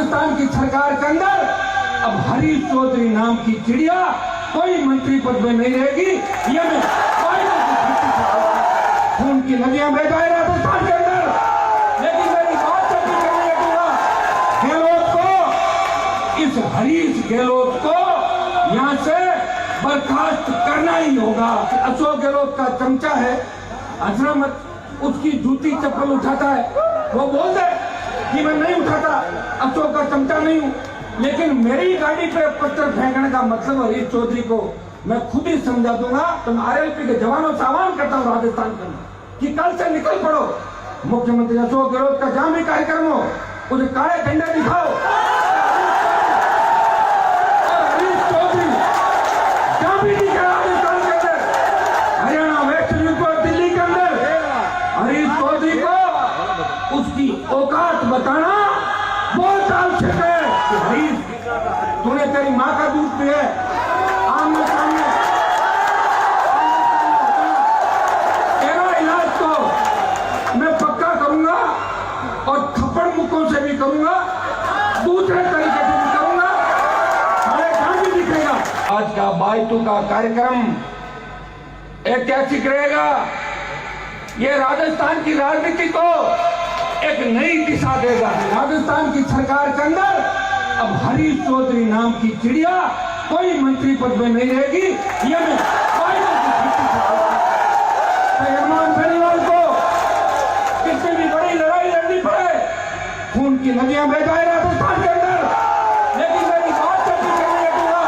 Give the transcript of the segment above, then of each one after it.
राजस्थान की सरकार के अंदर अब हरीश चौधरी नाम की चिड़िया कोई मंत्री पद में नहीं रहेगी। ये मैं खून की नदियां बह जाए राजस्थान के अंदर, लेकिन मेरी बात से भी करने लगूंगा। गहलोत को, इस हरीश गहलोत को यहां से बर्खास्त करना ही होगा। अशोक गहलोत का चमचा है हजरत, उसकी जूती चप्पल उठाता है, वो बोल दे कि मैं नहीं उठाता, अशोक का चमचा नहीं हूं, लेकिन मेरी गाड़ी पे पत्थर फेंकने का मतलब हरीश चौधरी को मैं खुद ही समझा दूंगा। तो मैं आरएलपी के जवानों से आह्वान करता हूं राजस्थान के अंदर कि कल से निकल पड़ो, मुख्यमंत्री अशोक गहलोत का जहां भी कार्यक्रम हो उसे काले झंडे दिखाओ। हरीश चौधरी जहां भी दिखे राजस्थान के अंदर, हरियाणा, वेस्ट बंगाल, दिल्ली के अंदर, हरीश चौधरी को उसकी औकात बताना बहुत आवश्यक है। हरीश, तूने तेरी माँ का दूध पिया, आमने सामने तेरा इलाज तो मैं पक्का करूंगा और थप्पड़ मुक्कों से भी करूंगा, दूसरे तरीके से भी करूंगा, हमें जहां भी दिखेगा। आज का बायतू का कार्यक्रम ऐतिहासिक रहेगा। ये राजस्थान की राजनीति को एक नई दिशा देगा। राजस्थान की सरकार के अंदर अब हरीश चौधरी नाम की चिड़िया कोई मंत्री पद में नहीं रहेगी। ये मैं हनुमान बेनीवाल को कितनी भी बड़ी लड़ाई लड़नी पड़े, खून की नदियां बह जाए राजस्थान के अंदर, लेकिन मेरी बात से भी करने लगूंगा।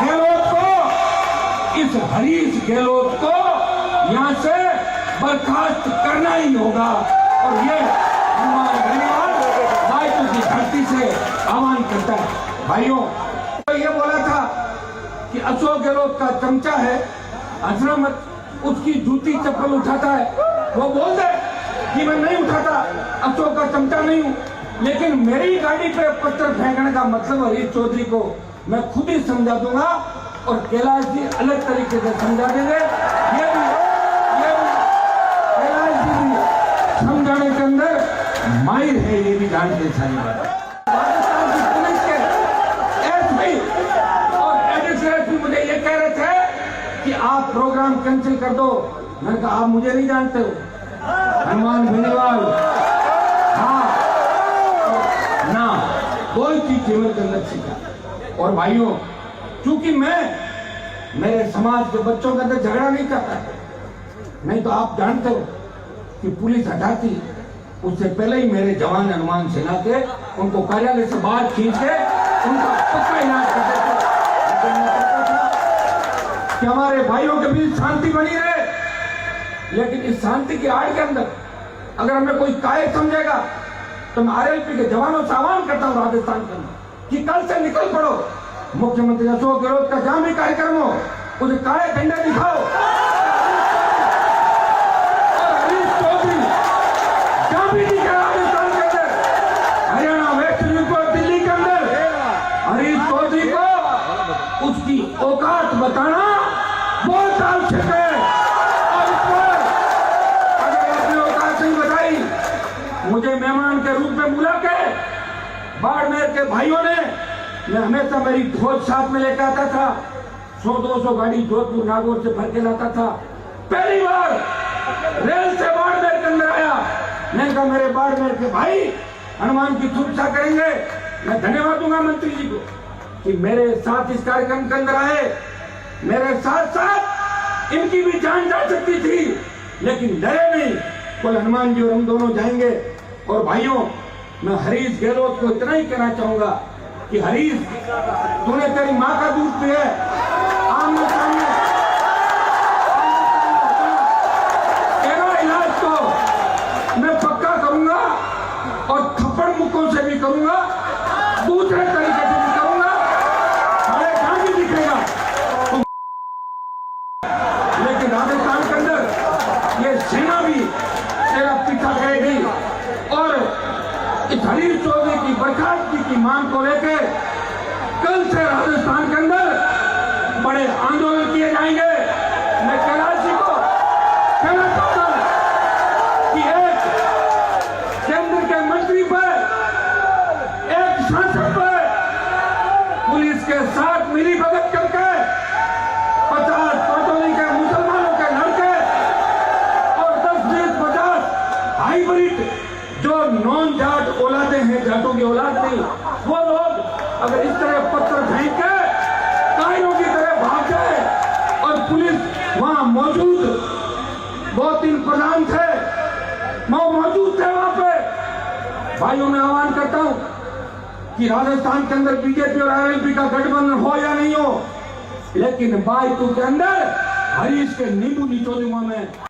गहलोत को, इस हरीश गहलोत को यहां से बर्खास्त करना ही होगा। और ये हनुमान बेनीवाल बायतू की धरती से आह्वान करता है। भाइयों, तो ये बोला था कि अशोक गहलोत का चमचा है हजरत, उसकी जूती चप्पल उठाता है, वो बोल दे कि मैं नहीं उठाता, अशोक का चमचा नहीं हूं, लेकिन मेरी गाड़ी पे पत्थर फेंकने का मतलब हरीश चौधरी को मैं खुद ही समझा दूंगा और कैलाश जी अलग तरीके से समझा देंगे। ये भी कैलाश जी भी समझाने के अंदर माहिर है, ये भी जानते सारी बात। राजस्थान की पुलिस के एसपी और एडिशनल एसपी मुझे ये कह रहे थे कि आप प्रोग्राम कैंसिल कर दो। मैंने कहा आप मुझे नहीं जानते हो, हनुमान बेनीवाल, हाँ ना, कोई चीज जीवन के अंदर सीखा। और भाइयों, चूंकि मैं मेरे समाज के बच्चों के अंदर झगड़ा नहीं चाहता, नहीं तो आप जानते हो कि पुलिस हटाती उससे पहले ही मेरे जवान हनुमान सेना के उनको कार्यालय से बाहर खींच के उनका पक्का इलाज कर देते कि हमारे भाइयों के बीच शांति बनी रहे। लेकिन इस शांति की आड़ के अंदर अगर हमें कोई कायर समझेगा तो मैं आरएलपी के जवानों से आह्वान करता हूं राजस्थान के अंदर कि कल से निकल पड़ो, मुख्यमंत्री अशोक गहलोत का जहां भी कार्यक्रम हो उसे काले झंडे दिखाओ। उसकी औकात बताना बहुत आवश्यक है। और इस पर अगर अपनी औकात नहीं बताई, मुझे मेहमान के रूप में बुला के बाड़मेर के भाइयों ने, मैं हमेशा मेरी फौज साथ में लेकर आता था, 100-200 गाड़ी जोधपुर नागौर से भर के लाता था। पहली बार रेल से बाड़मेर के अंदर आया, मैंने कहा मेरे बाड़मेर के भाई हनुमान की सुरक्षा करेंगे। मैं धन्यवाद दूंगा मंत्री जी को कि मेरे साथ इस कार्यक्रम के अंदर आए, मेरे साथ साथ इनकी भी जान जा सकती थी, लेकिन डरे नहीं, कोई हनुमान जी और हम दोनों जाएंगे। और भाइयों, मैं हरीश गहलोत को इतना ही कहना चाहूंगा कि हरीश, तूने तेरी माँ का दूध पिया, आमने सामने तेरा इलाज तो मैं पक्का करूंगा और थप्पड़ मुक्कों से भी करूंगा, दूसरे तरीके से भी करूंगा, हमें जहां भी दिखेगा। लेकिन राजस्थान के अंदर ये सेना भी तेरा पीछा करेगी और इस हरीश चौधरी की बर्खास्तगी की मांग को लेकर कल से राजस्थान के अंदर बड़े आंदोलन किए जाएंगे। मैं कैलाश जी को कहना चाहता हूं कि एक केंद्र के मंत्री पर एक शासन पे पुलिस के साथ मिली भगत करके 50 टोटोली के मुसलमानों के लड़के और 10-20-50 हाइब्रिड जो नॉन जाट औलादे हैं, जाटों की औलाद नहीं, वो लोग अगर इस तरह पत्थर फेंक के कायरों की तरह भाग जाए और पुलिस वहां मौजूद, 2-3 प्रधान थे वो मौजूद थे वहां पे। भाइयों मैं आह्वान करता हूं कि राजस्थान के अंदर बीजेपी और आरएलपी का गठबंधन हो या नहीं हो, लेकिन बाईतू के अंदर हरीश के नींबू निचोड़ूंगा मैं।